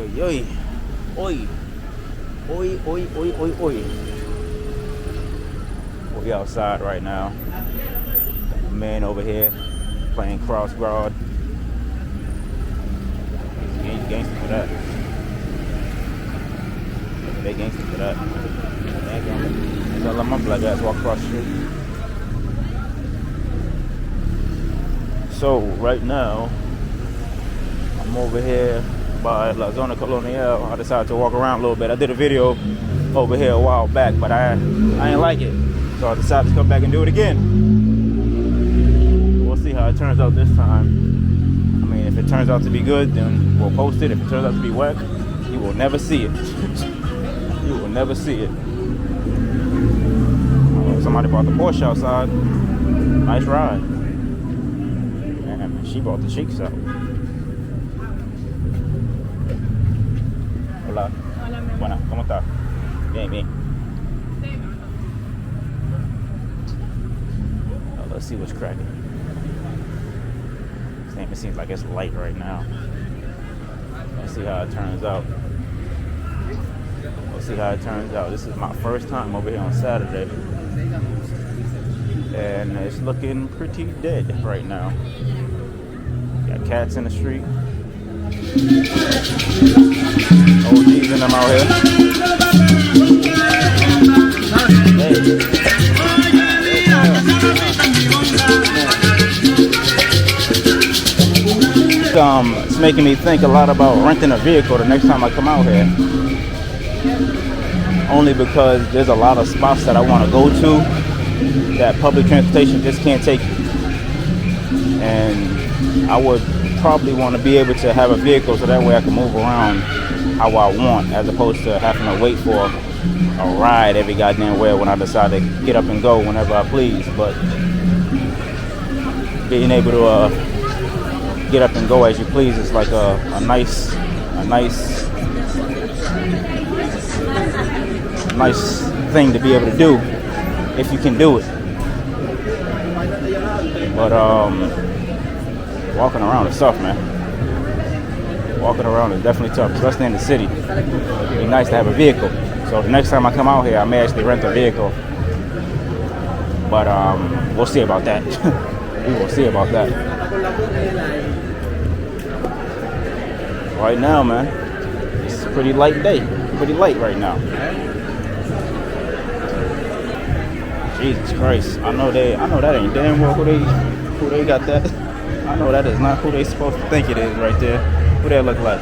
Oi, oi, oi, oi, oi, oi, oi. We outside right now. Man over here playing cross guard. He's gangster for that. They gangster for that. I let my black ass walk across the street. So right now, I'm over here by La Zona Colonial. I decided to walk around a little bit. I did a video over here a while back, but I ain't like it. So I decided to come back and do it again. We'll see how it turns out this time. I mean, if it turns out to be good, then we'll post it. If it turns out to be whack, you will never see it. You will never see it. Somebody brought the Porsche outside. Nice ride. Man, she brought the cheeks out. Hola. Hola, mi amor. Buena, ¿cómo está? Bien, bien. Let's see what's cracking. It seems like it's light right now. Let's see how it turns out. Let's see how it turns out. This is my first time over here on Saturday. And it's looking pretty dead right now. Got cats in the street. OGs in them out here. It's making me think a lot about renting a vehicle the next time I come out here. Only because there's a lot of spots that I want to go to that public transportation just can't take you. And I would probably want to be able to have a vehicle so that way I can move around how I want, as opposed to having to wait for a ride every goddamn where when I decide to get up and go whenever I please. But being able to get up and go as you please is like a nice thing to be able to do if you can do it. But walking around is tough, man. Walking around is definitely tough, especially in the city. It'd be nice to have a vehicle. So the next time I come out here, I may actually rent a vehicle. But we'll see about that. We will see about that. Right now, man, it's a pretty light day. Pretty light right now. Jesus Christ! I know that ain't damn well who they got that. I know that is not who they supposed to think it is right there. Who that look like?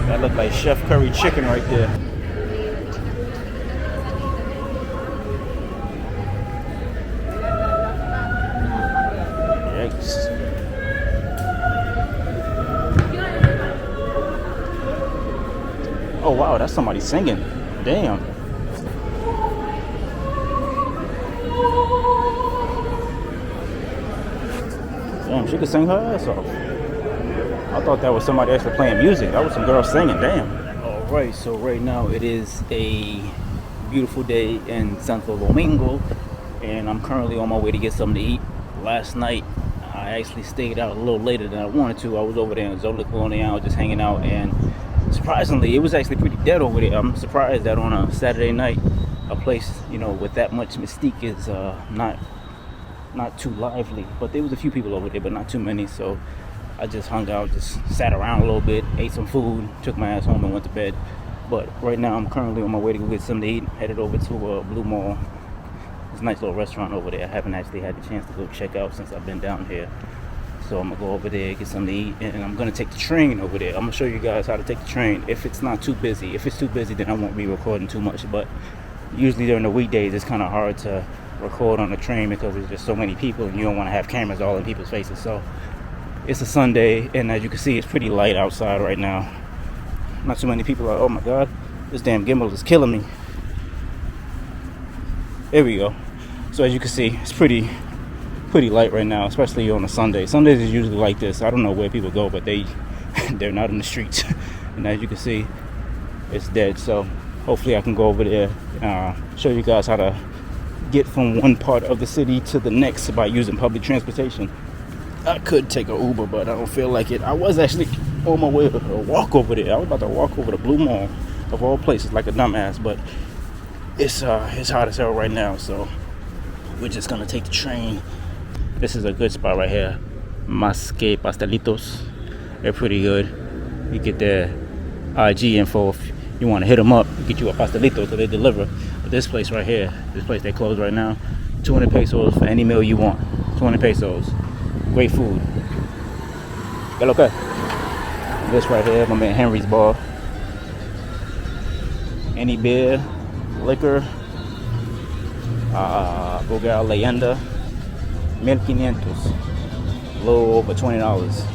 That look like Chef Curry chicken right there. Yikes. Oh wow, that's somebody singing. Damn. Damn, she could sing her ass off. I thought that was somebody actually playing music. That was some girl singing, damn. Alright, so right now it is a beautiful day in Santo Domingo, and I'm currently on my way to get something to eat. Last night, I actually stayed out a little later than I wanted to. I was over there in Zona Colonial just hanging out, and surprisingly, it was actually pretty dead over there. I'm surprised that on a Saturday night, a place, you know, with that much mystique is not too lively. But there was a few people over there, but not too many. So I just hung out, just sat around a little bit, ate some food, took my ass home and went to bed. But right now, I'm currently on my way to go get something to eat. Headed over to Blue Mall. It's a nice little restaurant over there. I haven't actually had the chance to go check out since I've been down here. So I'm gonna go over there, get something to eat, and I'm gonna take the train over there. I'm gonna show you guys how to take the train if it's not too busy. If it's too busy, then I won't be recording too much. But usually during the weekdays, it's kind of hard to record on the train because there's just so many people, and you don't want to have cameras all in people's faces. So it's a Sunday, and as you can see, it's pretty light outside right now. Not too many people are. Oh my God, this damn gimbal is killing me. There we go. So as you can see, it's pretty light right now, especially on a Sunday. Sundays is usually like this. I don't know where people go, but they're not in the streets. And as you can see, it's dead. So hopefully I can go over there, show you guys how to get from one part of the city to the next by using public transportation. I could take an Uber, but I don't feel like it. I was actually on my way to walk over there. I was about to walk over to Blue Mall, of all places, like a dumbass, but it's hot as hell right now, so we're just gonna take the train. This is a good spot right here. Más que Pastelitos. They're pretty good. You get their IG info if you want to hit them up, get you a pastelito so they deliver. But this place right here, this place they closed right now, 200 pesos for any meal you want. 200 pesos. Great food. Get okay. This right here, my man Henry's bar. Any beer, liquor, Bulgar Leyenda, 1500. A little over $20.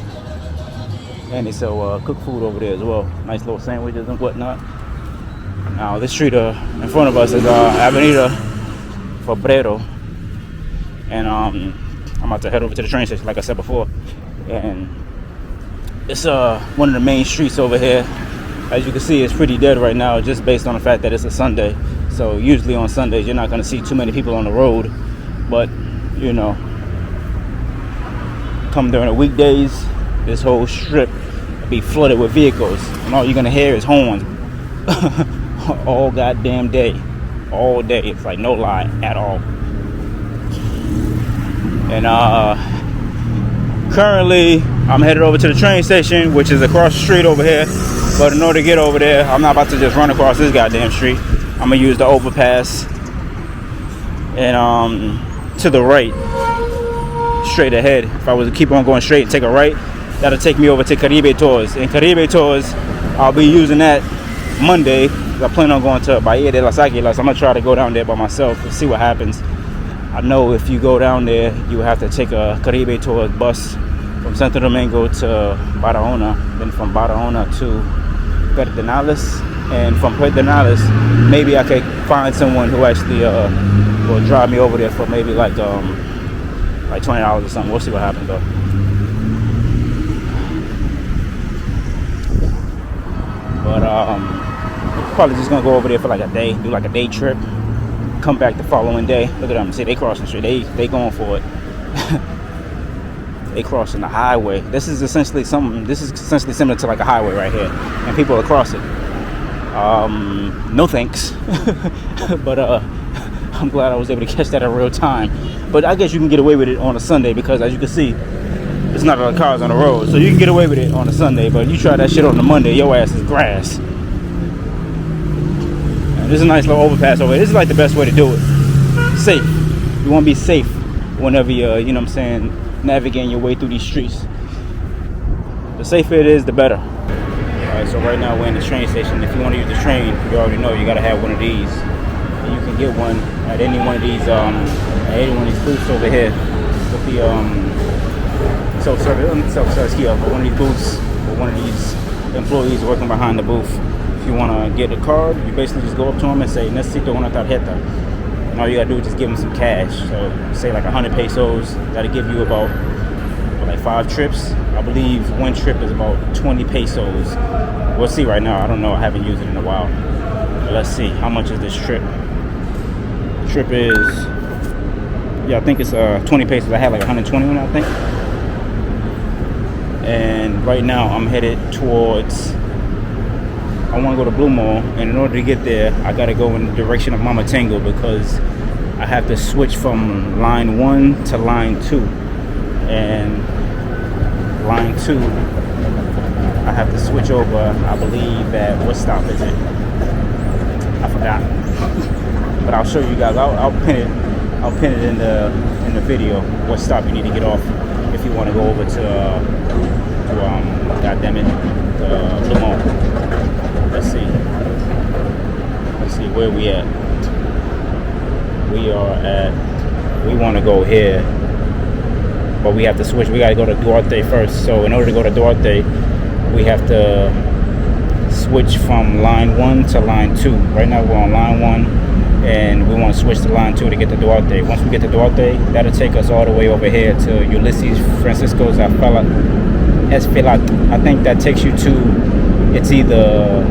And they sell cooked food over there as well. Nice little sandwiches and whatnot. Now this street in front of us is Avenida Febrero. And I'm about to head over to the train station, like I said before. And it's one of the main streets over here. As you can see, it's pretty dead right now, just based on the fact that it's a Sunday. So usually on Sundays, you're not going to see too many people on the road. But, you know, come during the weekdays, this whole strip will be flooded with vehicles. And all you're going to hear is horns all goddamn day. All day. It's like no lie at all. And currently, I'm headed over to the train station, which is across the street over here. But in order to get over there, I'm not about to just run across this goddamn street. I'm gonna use the overpass and to the right, straight ahead. If I was to keep on going straight and take a right, that'll take me over to Caribe Tours. And Caribe Tours, I'll be using that Monday. I plan on going to Bahia de las Águilas. I'm gonna try to go down there by myself and see what happens. I know if you go down there, you have to take a Caribe Tours bus from Santo Domingo to Barahona, then from Barahona to Pedernales, and from Pedernales, maybe I could find someone who actually will drive me over there for maybe like $20 or something. We'll see what happens though. But probably just gonna go over there for like a day, do like a day trip, come back the following day. Look at them, see they crossing the street, they going for it. They crossing the highway. This is essentially similar to like a highway right here, and people are crossing. No thanks. But I'm glad I was able to catch that in real time. But I guess you can get away with it on a Sunday because, as you can see, there's not a lot of cars on the road, so you can get away with it on a Sunday. But you try that shit on a Monday, your ass is grass. And this is a nice little overpass over here. This is like the best way to do it. Safe. You want to be safe whenever you're, you know what I'm saying, navigating your way through these streets. The safer it is, the better. Alright, so right now we're in the train station. If you want to use the train, you already know you gotta have one of these. And you can get one at any one of these booths over here with the self-service kiosk, but one of these booths or one of these employees working behind the booth. If you want to get a card, you basically just go up to them and say, "Necesito una tarjeta." And all you gotta do is just give them some cash. So say like 100 pesos. That'll give you about like 5 trips. I believe one trip is about 20 pesos. We'll see right now. I don't know. I haven't used it in a while. But let's see. How much is this trip? The trip is, I think it's 20 pesos. I had like 121, I think. And right now I'm headed towards, I want to go to Blue Mall, and in order to get there, I got to go in the direction of Mama Tango because I have to switch from line 1 to line 2. And line 2, I have to switch over, I believe, at what stop is it? I forgot. But I'll show you guys. I'll pin it in the video what stop you need to get off if you want to go over to Blue Mall. Let's see where we at. We want to go here, but we have to switch. We got to go to Duarte first. So in order to go to Duarte, we have to switch from line 1 to line 2. Right now we're on line 1, and we want to switch to line 2 to get to Duarte. Once we get to Duarte, that'll take us all the way over here to Ulises Francisco Espaillat. I think that takes you to, it's either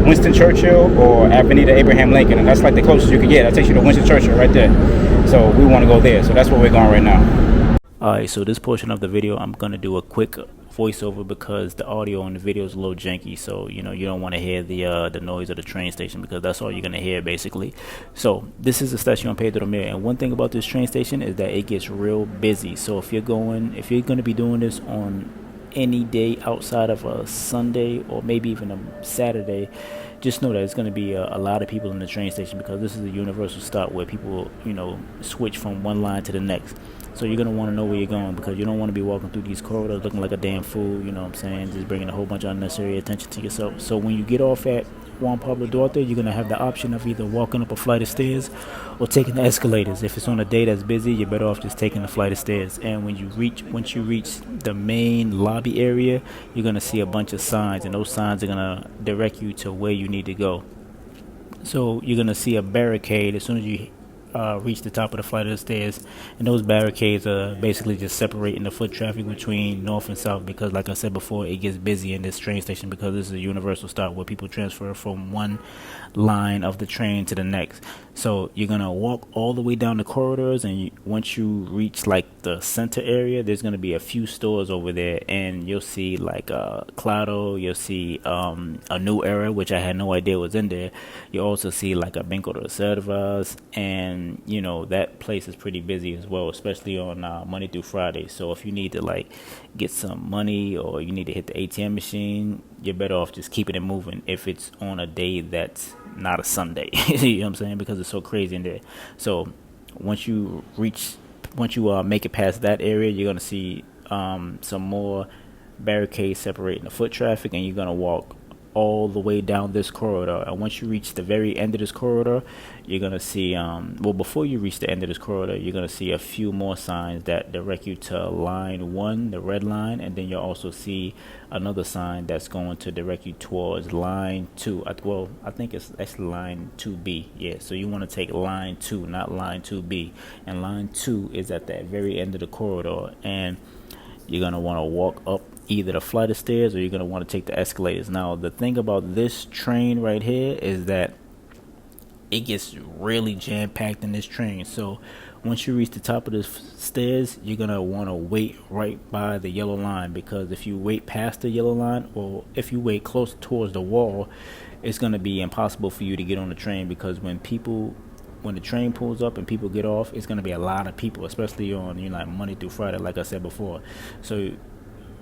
Winston Churchill or Avenida Abraham Lincoln, and that's like the closest you can get. That takes you to Winston Churchill right there. So we want to go there. So that's where we're going right now. Alright, so this portion of the video, I'm gonna do a quick voiceover because the audio on the video is a little janky. So you don't want to hear the noise of the train station, because that's all you're gonna hear basically. So this is Estacion Juan Pablo Duarte, and one thing about this train station is that it gets real busy. So if you're gonna be doing this on any day outside of a Sunday or maybe even a Saturday, just know that it's going to be a lot of people in the train station, because this is a universal stop where people switch from one line to the next. So you're going to want to know where you're going, because you don't want to be walking through these corridors looking like a damn fool, you know what I'm saying, just bringing a whole bunch of unnecessary attention to yourself. So when you get off at Juan Pablo Duarte, you're going to have the option of either walking up a flight of stairs or taking the escalators. If it's on a day that's busy, you're better off just taking the flight of stairs. And once you reach the main lobby area, you're going to see a bunch of signs, and those signs are going to direct you to where you need to go. So you're going to see a barricade as soon as you reach the top of the flight of the stairs, and those barricades are basically just separating the foot traffic between north and south, because like I said before, it gets busy in this train station because this is a universal stop where people transfer from one line of the train to the next. So you're gonna walk all the way down the corridors, and once you reach like the center area, there's gonna be a few stores over there, and you'll see like Claro, you'll see a New Era, which I had no idea was in there. You also see like a Banco de Reservas, and that place is pretty busy as well, especially on Monday through Friday. So if you need to like get some money, or you need to hit the ATM machine, you're better off just keeping it moving if it's on a day that's not a Sunday. You know what I'm saying? Because it's so crazy in there. So once you make it past that area, you're gonna see some more barricades separating the foot traffic, and you're gonna walk all the way down this corridor. And once you reach the very end of this corridor, you're gonna see before you reach the end of this corridor, you're gonna see a few more signs that direct you to line 1, the red line, and then you'll also see another sign that's going to direct you towards line 2. I think it's actually line 2B. Yeah, so you want to take line 2, not line 2B, and line 2 is at that very end of the corridor, and you're gonna want to walk up either the flight of stairs, or you're going to want to take the escalators. Now, the thing about this train right here is that it gets really jam-packed in this train. So once you reach the top of the stairs, you're going to want to wait right by the yellow line, because if you wait past the yellow line, or if you wait close towards the wall, it's going to be impossible for you to get on the train, because when the train pulls up and people get off, it's going to be a lot of people, especially on like Monday through Friday, like I said before. So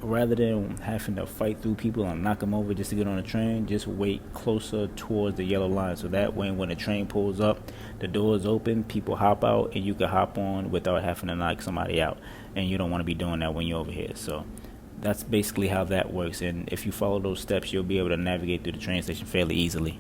rather than having to fight through people and knock them over just to get on the train, just wait closer towards the yellow line, so that way when the train pulls up, the doors open, people hop out, and you can hop on without having to knock somebody out. And you don't want to be doing that when you're over here. So that's basically how that works, and if you follow those steps, you'll be able to navigate through the train station fairly easily.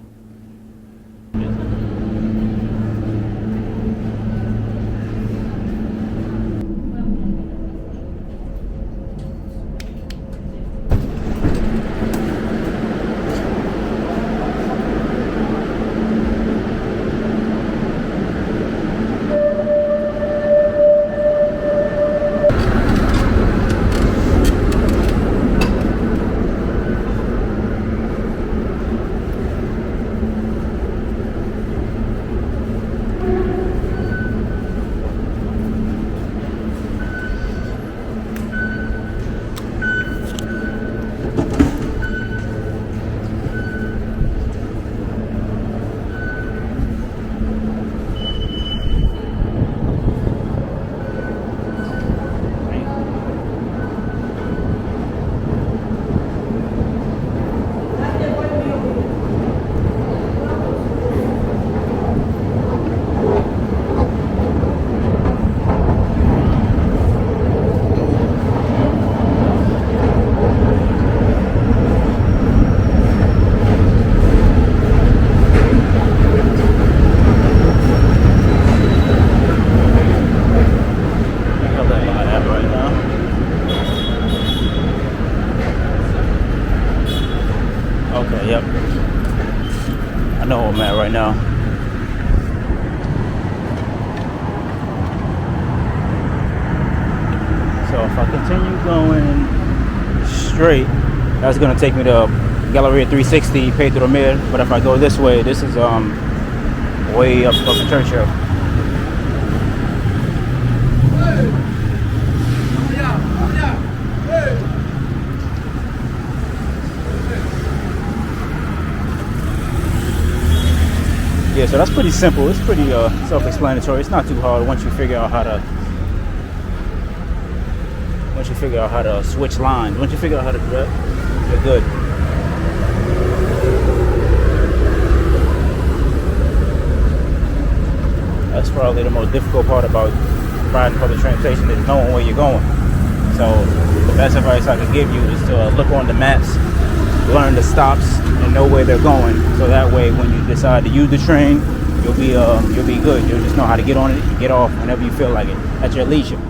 Yep. I know where I'm at right now. So if I continue going straight, that's going to take me to Galleria 360, Pedro Mir. But if I go this way, this is way up fucking Churchill. Yeah, so that's pretty simple. It's pretty self-explanatory. It's not too hard once you figure out how to switch lines. Once you figure out how to do that, you're good. That's probably the most difficult part about riding public transportation, is knowing where you're going. So the best advice I can give you is to look on the maps, learn the stops, and know where they're going. So that way, when you decide to use the train, you'll be good. You'll just know how to get on it and get off whenever you feel like it at your leisure.